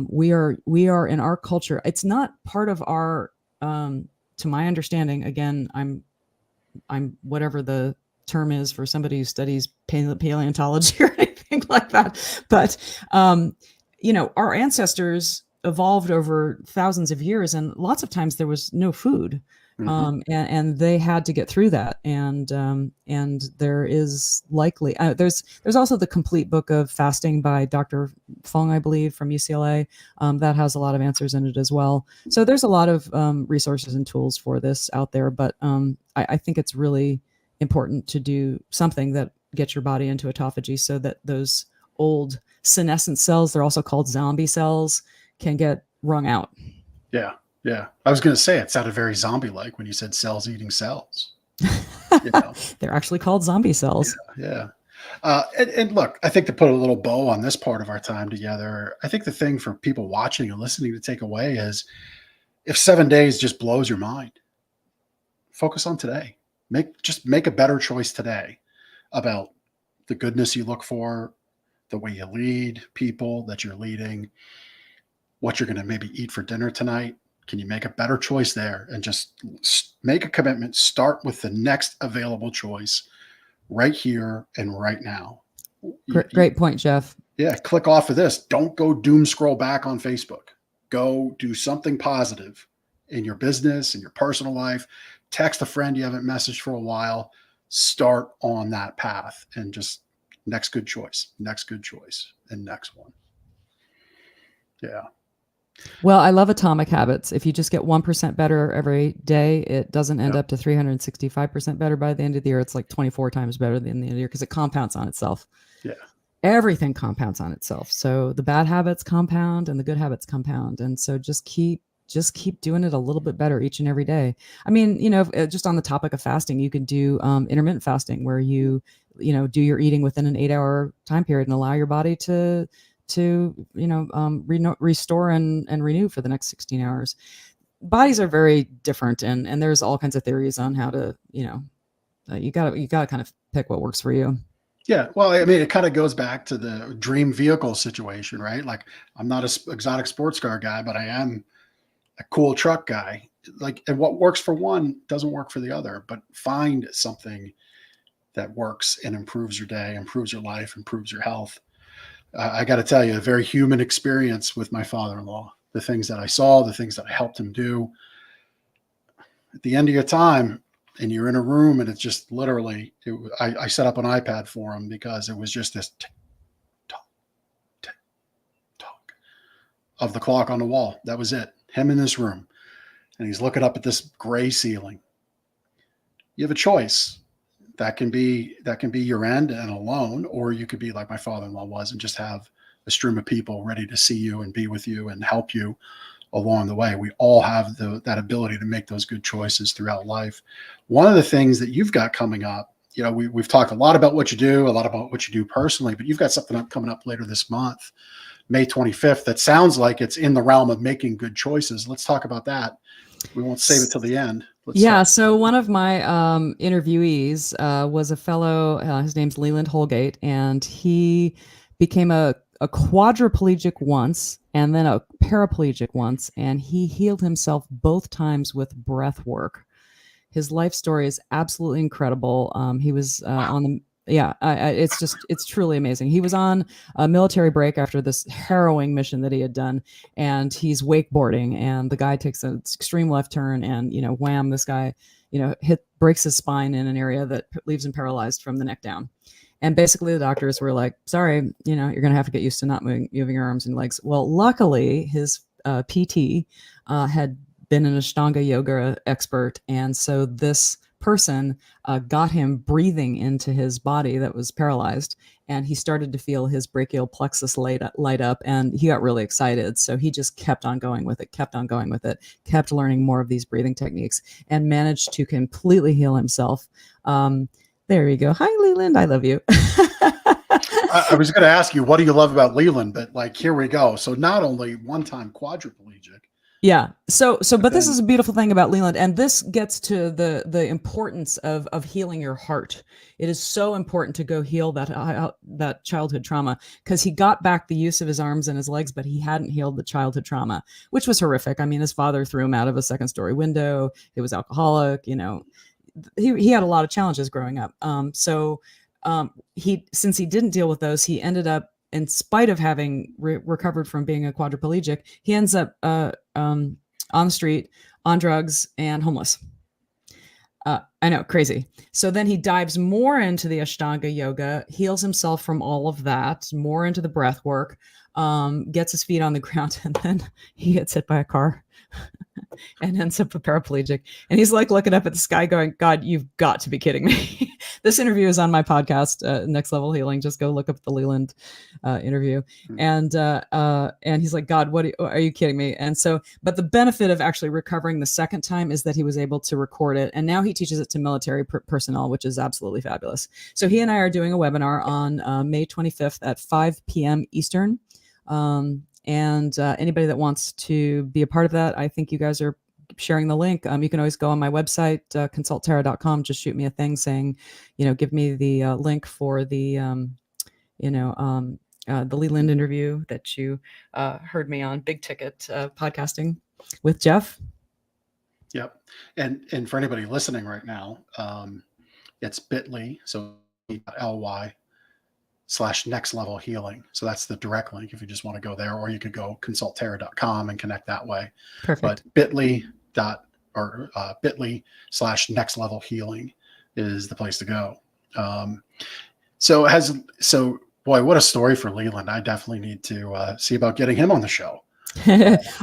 We are in our culture. It's not part of our, to my understanding, again, I'm whatever the term is for somebody who studies paleontology or anything like that. But, our ancestors evolved over thousands of years, and lots of times there was no food. And they had to get through that. And there is likely, there's also the complete book of fasting by Dr. Fung, I believe, from UCLA. That has a lot of answers in it as well. So there's a lot of resources and tools for this out there, but I think it's really important to do something that gets your body into autophagy so that those old senescent cells, they're also called zombie cells, can get wrung out. Yeah. Yeah. I was going to say, it sounded very zombie-like when you said cells eating cells. They're actually called zombie cells. Yeah. And look, I think to put a little bow on this part of our time together, I think the thing for people watching and listening to take away is, if 7 days just blows your mind, focus on today. Make a better choice today about the goodness you look for, the way you lead people that you're leading, what you're going to maybe eat for dinner tonight. Can you make a better choice there and just make a commitment? Start with the next available choice right here and right now. Great point, Jeff. Yeah. Click off of this. Don't go doom scroll back on Facebook. Go do something positive in your business, in your personal life. Text a friend you haven't messaged for a while. Start on that path and just next good choice, and next one. Yeah. Well, I love atomic habits. If you just get 1% better every day, it doesn't end up to 365% better by the end of the year. It's like 24 times better than the end of the year because it compounds on itself. Yeah. Everything compounds on itself. So the bad habits compound and the good habits compound. And so just keep doing it a little bit better each and every day. I mean, just on the topic of fasting, you could do intermittent fasting where you do your eating within an 8-hour time period and allow your body to restore and renew for the next 16 hours. Bodies are very different, and there's all kinds of theories on how to, you gotta kind of pick what works for you. Yeah. Well, I mean, it kind of goes back to the dream vehicle situation, right? Like, I'm not an exotic sports car guy, but I am a cool truck guy. Like, and what works for one doesn't work for the other, but find something that works and improves your day, improves your life, improves your health. I got to tell you, a very human experience with my father-in-law, the things that I saw, the things that I helped him do. At the end of your time, and you're in a room, and it's just literally, I set up an iPad for him because it was just this tick, tock of the clock on the wall. That was it. Him in this room. And he's looking up at this gray ceiling. You have a choice. That can be your end and alone, or you could be like my father-in-law was and just have a stream of people ready to see you and be with you and help you along the way. We all have that ability to make those good choices throughout life. One of the things that you've got coming up, we've talked a lot about what you do, a lot about what you do personally, but you've got something coming up later this month, May 25th, that sounds like it's in the realm of making good choices. Let's talk about that. We won't save it till the end. So one of my interviewees was a fellow, his name's Leland Holgate, and he became a quadriplegic once and then a paraplegic once, and he healed himself both times with breath work. His life story is absolutely incredible. He was on the it's truly amazing. He was on a military break after this harrowing mission that he had done, and he's wakeboarding, and the guy takes an extreme left turn, and wham, this guy breaks his spine in an area that leaves him paralyzed from the neck down. And basically the doctors were like, sorry, you're gonna have to get used to not moving your arms and legs. Well, luckily his PT had been an Ashtanga yoga expert, and so this person got him breathing into his body that was paralyzed, and he started to feel his brachial plexus light up, and he got really excited. So he just kept on going with it, kept learning more of these breathing techniques, and managed to completely heal himself. There you go. Hi, Leland. I love you. I was going to ask you, what do you love about Leland? But like, here we go. So not only one-time quadriplegic. Yeah. But this then- is a beautiful thing about Leland, and this gets to the importance of healing your heart. It is so important to go heal that childhood trauma, because he got back the use of his arms and his legs, but he hadn't healed the childhood trauma, which was horrific. I mean, his father threw him out of a second-story window. He was alcoholic. He had a lot of challenges growing up. Since he didn't deal with those, he ended up, in spite of having recovered from being a quadriplegic, he ends up on the street, on drugs, and homeless. I know, crazy. So then he dives more into the Ashtanga yoga, heals himself from all of that, more into the breath work, gets his feet on the ground, and then he gets hit by a car and ends up a paraplegic. And he's like looking up at the sky going, God, you've got to be kidding me. This interview is on my podcast, Next Level Healing. Just go look up the Leland interview. And he's like, God, are you kidding me? And so, but the benefit of actually recovering the second time is that he was able to record it. And now he teaches it to military personnel, which is absolutely fabulous. So he and I are doing a webinar on May 25th at 5 p.m. Eastern. And anybody that wants to be a part of that, I think you guys are sharing the link. You can always go on my website, consulttara.com. Just shoot me a thing saying, give me the link for the, the Leland interview that you heard me on, big ticket podcasting with Jeff. Yep. And for anybody listening right now, it's bit.ly. So ly/next level healing. So that's the direct link if you just want to go there, or you could go consulttara.com and connect that way. Perfect. But bit.ly/next level healing is the place to go. So boy, what a story for Leland. I definitely need to see about getting him on the show.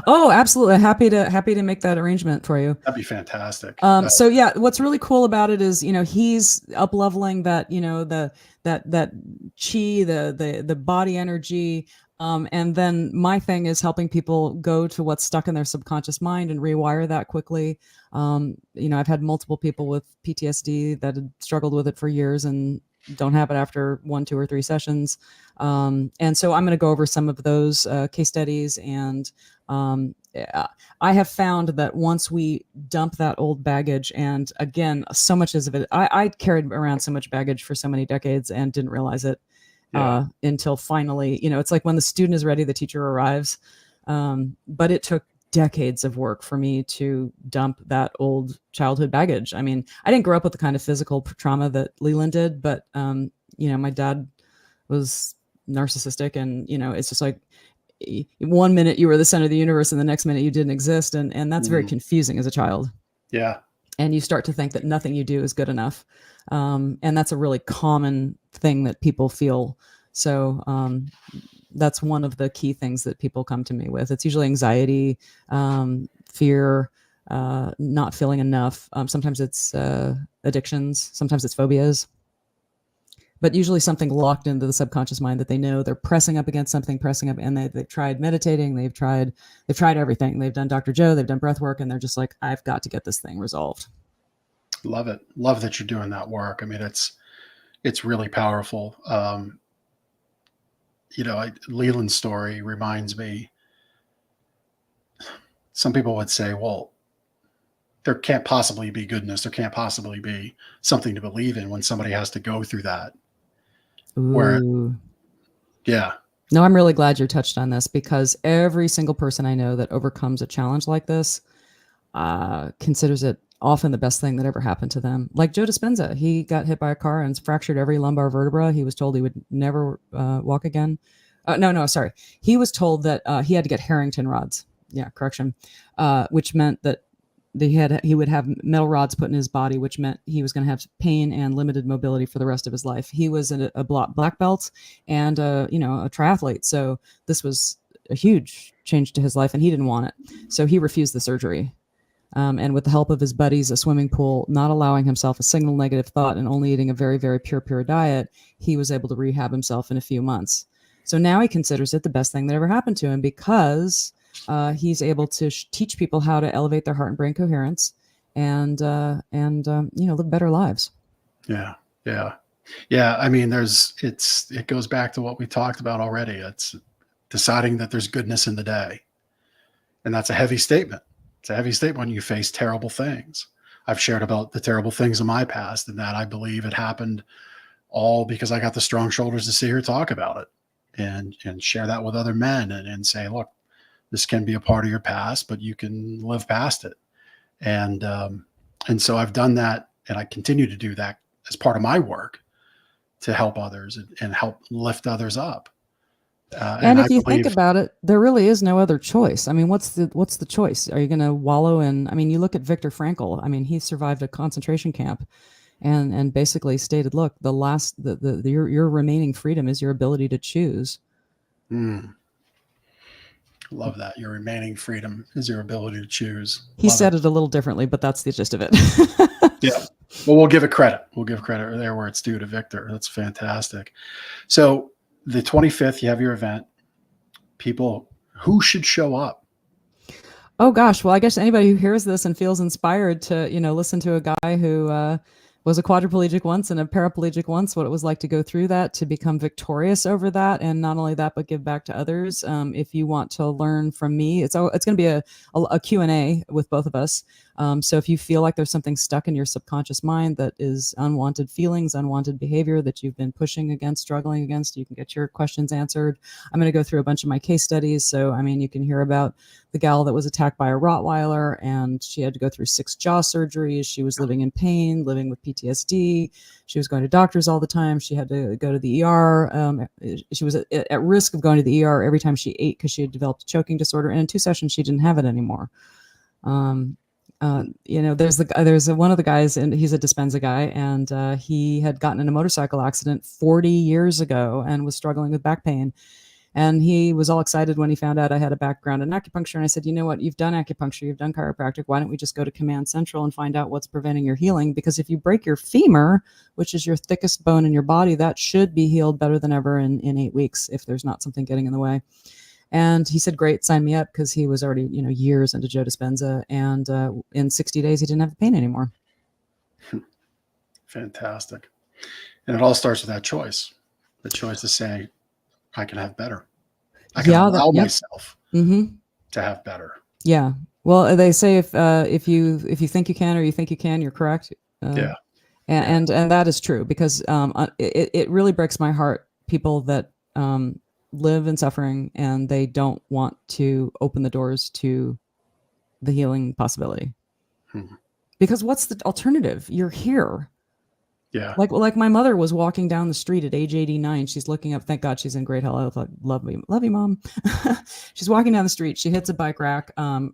Oh, absolutely. Happy to make that arrangement for you. That'd be fantastic. So yeah, what's really cool about it is, he's up leveling that, that chi, the body energy. And then my thing is helping people go to what's stuck in their subconscious mind and rewire that quickly. I've had multiple people with PTSD that had struggled with it for years and don't have it after 1, 2, or 3 sessions. And so I'm going to go over some of those case studies. And I have found that once we dump that old baggage, and again, so much of it, I carried around so much baggage for so many decades and didn't realize it until finally, it's like when the student is ready, the teacher arrives. But it took decades of work for me to dump that old childhood baggage. I mean, I didn't grow up with the kind of physical trauma that Leland did, but, my dad was narcissistic, and, it's just like 1 minute you were the center of the universe and the next minute you didn't exist. And that's very confusing as a child. Yeah. And you start to think that nothing you do is good enough. And that's a really common thing that people feel. So, that's one of the key things that people come to me with. It's usually anxiety, fear, not feeling enough. Sometimes it's addictions. Sometimes it's phobias. But usually something locked into the subconscious mind that they know they're pressing up against something, and they've tried meditating. They've tried everything. They've done Dr. Joe. They've done breath work, and they're just like, I've got to get this thing resolved. Love it. Love that you're doing that work. I mean, it's really powerful. Leland's story reminds me, some people would say, well, there can't possibly be goodness. There can't possibly be something to believe in when somebody has to go through that. Yeah. No, I'm really glad you touched on this, because every single person I know that overcomes a challenge like this considers it often the best thing that ever happened to them. Like Joe Dispenza, he got hit by a car and fractured every lumbar vertebra. He was told he would never walk again. Sorry. He was told that he had to get Harrington rods. Yeah, correction. Which meant that he would have metal rods put in his body, which meant he was going to have pain and limited mobility for the rest of his life. He was a black belt and a triathlete. So this was a huge change to his life, and he didn't want it. So he refused the surgery. And with the help of his buddies, a swimming pool, not allowing himself a single negative thought, and only eating a very, very pure diet, he was able to rehab himself in a few months. So now he considers it the best thing that ever happened to him, because he's able to teach people how to elevate their heart and brain coherence and live better lives. Yeah. Yeah. Yeah. I mean, it goes back to what we talked about already. It's deciding that there's goodness in the day. And that's a heavy statement. It's a heavy statement when you face terrible things. I've shared about the terrible things in my past, and that I believe it happened all because I got the strong shoulders to sit here talk about it and share that with other men and say, look, this can be a part of your past, but you can live past it. And so I've done that, and I continue to do that as part of my work to help others and help lift others up. And if you think about it, there really is no other choice. I mean, what's the choice? Are you going to wallow in? I mean, you look at Viktor Frankl. I mean, he survived a concentration camp, and basically stated, "Look, your remaining freedom is your ability to choose." Love that. Your remaining freedom is your ability to choose. He said it a little differently, but that's the gist of it. Yeah. Well, we'll give it credit. We'll give credit there where it's due to Viktor. That's fantastic. So the 25th, you have your event. People who should show up. Oh gosh, well, I guess anybody who hears this and feels inspired to, listen to a guy who was a quadriplegic once and a paraplegic once, what it was like to go through that, to become victorious over that, and not only that, but give back to others. If you want to learn from me, it's going to be a Q&A with both of us. So if you feel like there's something stuck in your subconscious mind that is unwanted feelings, unwanted behavior that you've been pushing against, struggling against, you can get your questions answered. I'm going to go through a bunch of my case studies. So, I mean, you can hear about the gal that was attacked by a Rottweiler, and she had to go through 6 jaw surgeries. She was living in pain, living with PTSD. She was going to doctors all the time. She had to go to the ER. She was at risk of going to the ER every time she ate because she had developed a choking disorder. And in 2 sessions, she didn't have it anymore. There's one of the guys, and he's a Dispenza guy, and he had gotten in a motorcycle accident 40 years ago and was struggling with back pain. And he was all excited when he found out I had a background in acupuncture. And I said, you know what? You've done acupuncture, you've done chiropractic. Why don't we just go to Command Central and find out what's preventing your healing? Because if you break your femur, which is your thickest bone in your body, that should be healed better than ever in 8 weeks if there's not something getting in the way. And he said, great, sign me up, because he was already, years into Joe Dispenza. And in 60 days, he didn't have the pain anymore. Fantastic. And it all starts with that choice. The choice to say, I can have better. I can allow myself to have better. Yeah. Well, they say if you think you can, or you think you can, you're correct. Yeah. And that is true, because it really breaks my heart, people that live in suffering and they don't want to open the doors to the healing possibility. Because what's the alternative? You're here. Yeah. Like my mother was walking down the street at age 89. She's looking up. Thank God she's in great health. I thought, love you, Mom. She's walking down the street. She hits a bike rack,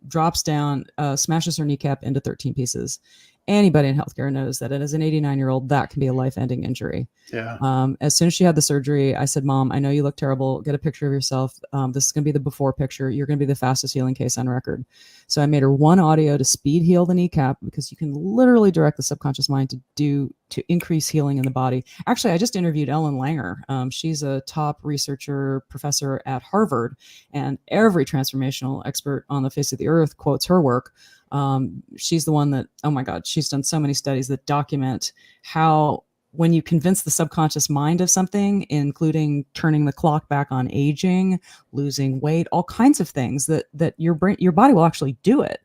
drops down, smashes her kneecap into 13 pieces. Anybody in healthcare knows that as an 89-year-old, that can be a life-ending injury. Yeah. As soon as she had the surgery, I said, Mom, I know you look terrible. Get a picture of yourself. This is going to be the before picture. You're going to be the fastest healing case on record. So I made her one audio to speed heal the kneecap, because you can literally direct the subconscious mind to increase healing in the body. Actually, I just interviewed Ellen Langer. She's a top researcher, professor at Harvard, and every transformational expert on the face of the earth quotes her work. She's the one that, oh my God, she's done so many studies that document how when you convince the subconscious mind of something, including turning the clock back on aging, losing weight, all kinds of things, that your body will actually do it.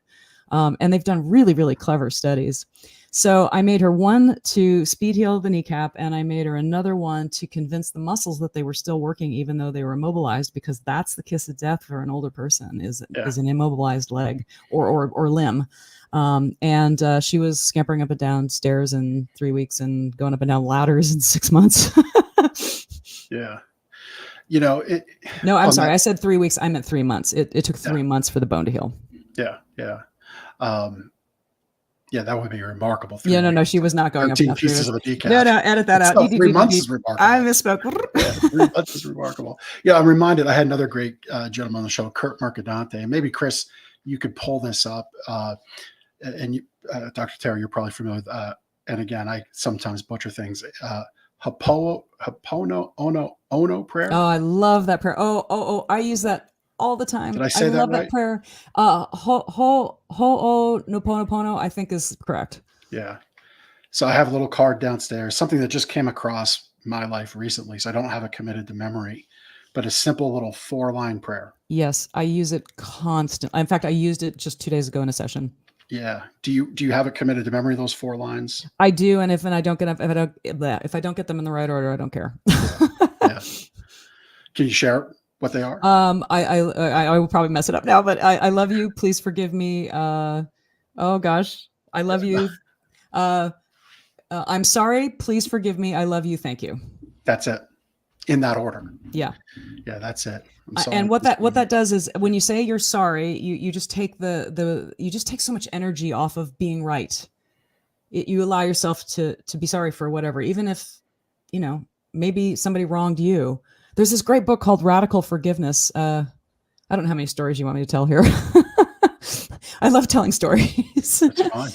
And they've done really, really clever studies. So I made her one to speed heal the kneecap, and I made her another one to convince the muscles that they were still working even though they were immobilized, because that's the kiss of death for an older person is an immobilized leg or limb. And she was scampering up and down stairs in 3 weeks and going up and down ladders in 6 months. Yeah. No, I'm sorry. I said 3 weeks. I meant 3 months. It took 3 months for the bone to heal. Yeah. Yeah. Yeah, that would be remarkable. Yeah, no, she was not going up. 13 pieces of a decaf. No, edit that out. 3 months is remarkable. I misspoke. Yeah, 3 months is remarkable. Yeah, I'm reminded. I had another great gentleman on the show, Kurt Mercadante, and maybe Chris, you could pull this up. And you, Dr. Terry, you're probably familiar with. And again, I sometimes butcher things. Ho'oponopono prayer. Oh, I love that prayer. Oh, I use that all the time. Did I say that love right? that prayer. Ho'oponopono, I think is correct. Yeah. So I have a little card downstairs, something that just came across my life recently. So I don't have it committed to memory, but a simple little 4-line prayer. Yes, I use it constant. In fact, I used it just 2 days ago in a session. Yeah. Do you have it committed to memory, those 4 lines? I do, and if I don't get them in the right order, I don't care. Yeah. Can you share what they are? I will probably mess it up now, but I love you. Please forgive me. Oh gosh, I love you. I'm sorry. Please forgive me. I love you. Thank you. That's it. In that order. Yeah. Yeah, that's it. I'm sorry. And what that does is when you say you're sorry, you just take you just take so much energy off of being right. You allow yourself to be sorry for whatever, even if, maybe somebody wronged you. There's this great book called Radical Forgiveness. I don't know how many stories you want me to tell here. I love telling stories. That's fine.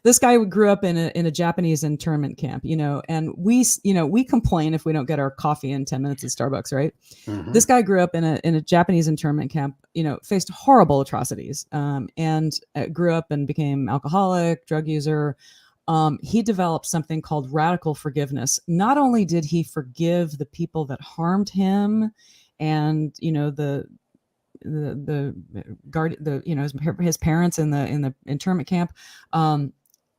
This guy grew up in a Japanese internment camp, and we complain if we don't get our coffee in 10 minutes at Starbucks, right? Mm-hmm. This guy grew up in a Japanese internment camp, faced horrible atrocities, and grew up and became alcoholic, drug user. He developed something called radical forgiveness. Not only did he forgive the people that harmed him, and his parents in the internment camp,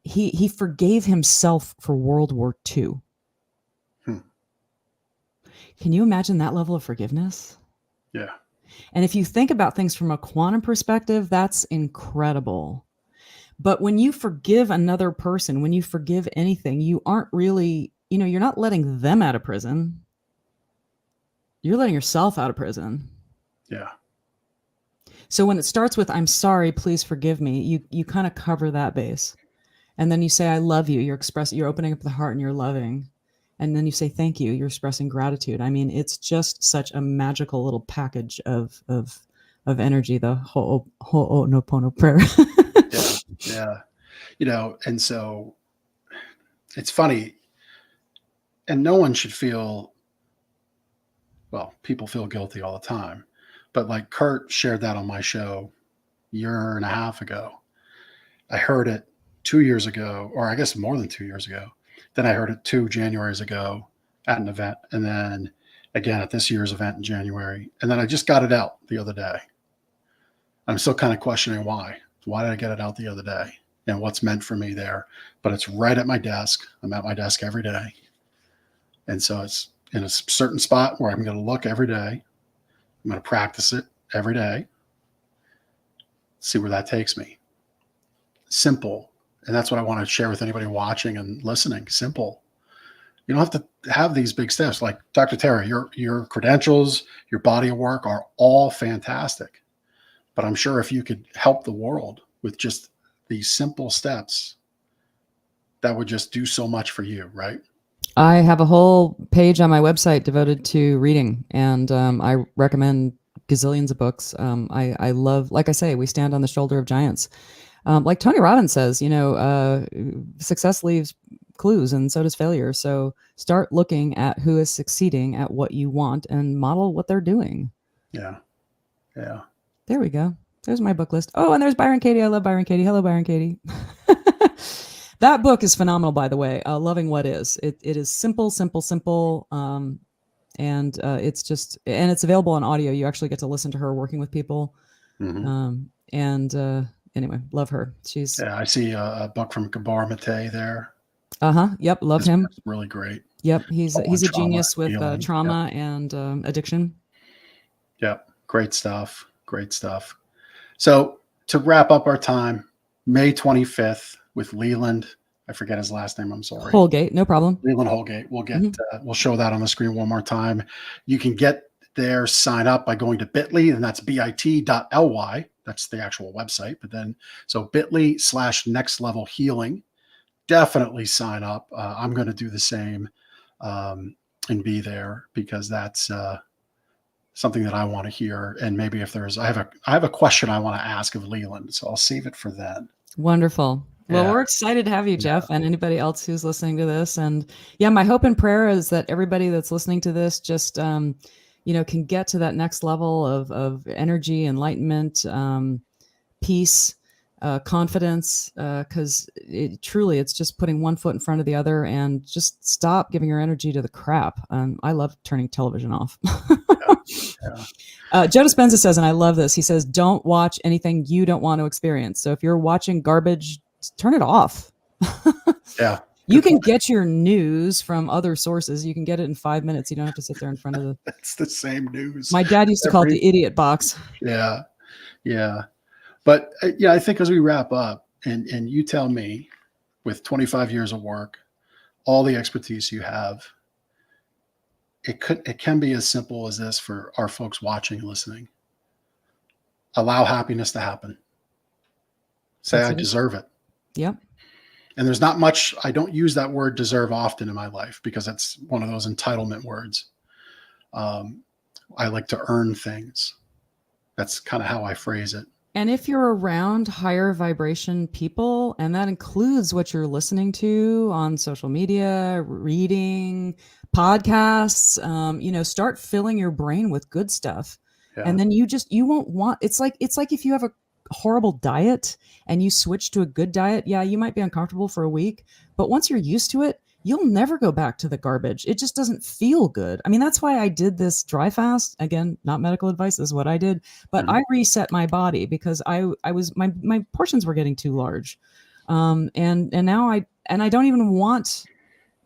he forgave himself for World War II. Can you imagine that level of forgiveness? Yeah. And if you think about things from a quantum perspective, that's incredible. But when you forgive another person, when you forgive anything, you aren't really, you're not letting them out of prison. You're letting yourself out of prison. Yeah. So when it starts with, I'm sorry, please forgive me, you kind of cover that base. And then you say, I love you. You're opening up the heart and you're loving. And then you say, thank you. You're expressing gratitude. I mean, it's just such a magical little package of energy, the Ho'oponopono prayer. Yeah. And so it's funny, and no one should feel, well, people feel guilty all the time, but like Kurt shared that on my show a year and a half ago. I heard it 2 years ago, or I guess more than 2 years ago. Then I heard it 2 Januaries ago at an event, and then again at this year's event in January. And then I just got it out the other day. I'm still kind of questioning why. Why did I get it out the other day? And what's meant for me there? But it's right at my desk. I'm at my desk every day. And so it's in a certain spot where I'm going to look every day. I'm going to practice it every day. See where that takes me. Simple. And that's what I want to share with anybody watching and listening. Simple. You don't have to have these big steps. Like Dr. Tara, your credentials, your body of work are all fantastic. But I'm sure if you could help the world with just these simple steps, that would just do so much for you, right? I have a whole page on my website devoted to reading, and I recommend gazillions of books. I love, like I say, we stand on the shoulder of giants. Like Tony Robbins says, success leaves clues, and so does failure. So start looking at who is succeeding at what you want and model what they're doing. Yeah. Yeah. There we go. There's my book list. Oh, and there's Byron Katie. I love Byron Katie. Hello, Byron Katie. That book is phenomenal, by the way. Loving What Is. It is simple. And it's just, and it's available on audio. You actually get to listen to her working with people. Mm-hmm. Anyway, love her. She's. Yeah, I see a book from Gabor Mate there. Yep. Love him. Really great. Yep. He's a genius with healing. trauma and addiction. Yep. Great stuff. So to wrap up our time, May 25th with Leland. I forget his last name. I'm sorry. Holgate. No problem. Leland Holgate. We'll get, we'll show that on the screen one more time. You can get there, sign up by going to bit.ly, and that's bit.ly. That's the actual website. But then, so bit.ly/next level healing. Definitely sign up. I'm going to do the same and be there because that's something that I want to hear. And maybe if there's, I have a question I want to ask of Leland, so I'll save it for then. Wonderful. Well, we're excited to have you, Jeff, and anybody else who's listening to this. And yeah, my hope and prayer is that everybody that's listening to this just, can get to that next level of energy, enlightenment, peace, confidence, because truly it's just putting one foot in front of the other, and just stop giving your energy to the crap. I love turning television off. Joe Dispenza says, and I love this, he says, don't watch anything you don't want to experience. So if you're watching garbage, turn it off. Yeah. You can get your news from other sources. You can get it in 5 minutes. You don't have to sit there in front of the... It's the same news. My dad used to call it the idiot box. Yeah. Yeah. But I think as we wrap up, and you tell me, with 25 years of work, all the expertise you have, it can be as simple as this for our folks watching and listening. Allow happiness to happen. Say, I deserve it. Yep. And there's not much, I don't use that word deserve often in my life, because that's one of those entitlement words. I like to earn things. That's kind of how I phrase it. And if you're around higher vibration people, and that includes what you're listening to on social media, reading, podcasts, start filling your brain with good stuff. Yeah. And then you won't want, it's like if you have a horrible diet and you switch to a good diet, yeah, you might be uncomfortable for a week, but once you're used to it, you'll never go back to the garbage. It just doesn't feel good. I mean, that's why I did this dry fast. Again, not medical advice, this is what I did, but I reset my body because I was, my portions were getting too large. And now I don't even want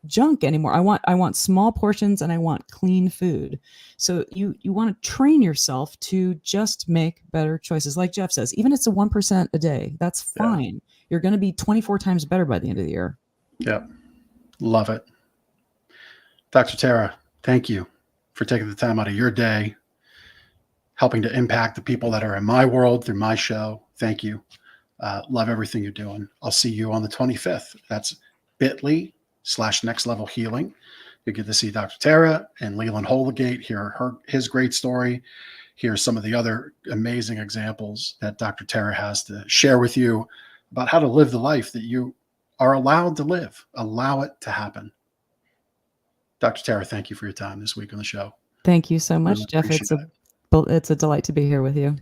junk anymore. I want small portions, and I want clean food. So you want to train yourself to just make better choices. Like Jeff says, even if it's a 1% a day, that's fine. Yeah. You're going to be 24 times better by the end of the year. Yeah. Love it. Dr. Tara, thank you for taking the time out of your day, helping to impact the people that are in my world through my show. Thank you. Love everything you're doing. I'll see you on the 25th. That's bit.ly/nextlevelhealing. You get to see Dr. Tara and Leland Holigate, hear his great story, hear some of the other amazing examples that Dr. Tara has to share with you about how to live the life that you are allowed to live. Allow it to happen. Dr. Tara, thank you for your time this week on the show. Thank you so much, Jeff. It's a delight to be here with you.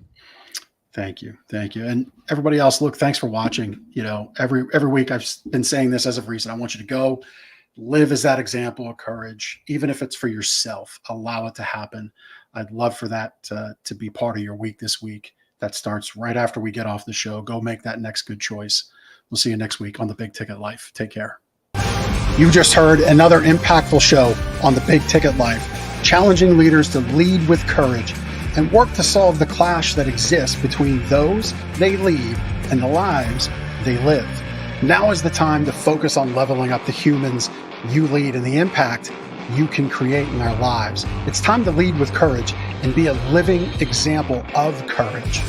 Thank you. Thank you. And everybody else, look, thanks for watching. Every week I've been saying this as of recent. I want you to go live as that example of courage, even if it's for yourself. Allow it to happen. I'd love for that to be part of your week this week. That starts right after we get off the show. Go make that next good choice. We'll see you next week on The Big Ticket Life. Take care. You just heard another impactful show on The Big Ticket Life, challenging leaders to lead with courage and work to solve the clash that exists between those they lead and the lives they live. Now is the time to focus on leveling up the humans you lead and the impact you can create in their lives. It's time to lead with courage and be a living example of courage.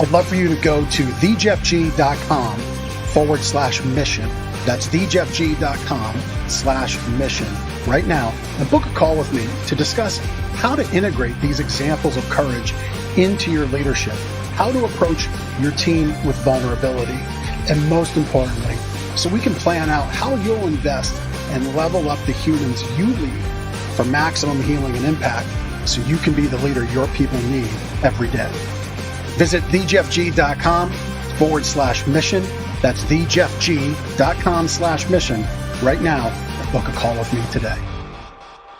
I'd love for you to go to thejeffg.com/mission. That's thejeffg.com/mission right now and book a call with me to discuss how to integrate these examples of courage into your leadership, how to approach your team with vulnerability, and most importantly, so we can plan out how you'll invest and level up the humans you lead for maximum healing and impact so you can be the leader your people need every day. Visit thejeffg.com/mission. That's thejeffg.com/mission right now and book a call with me today.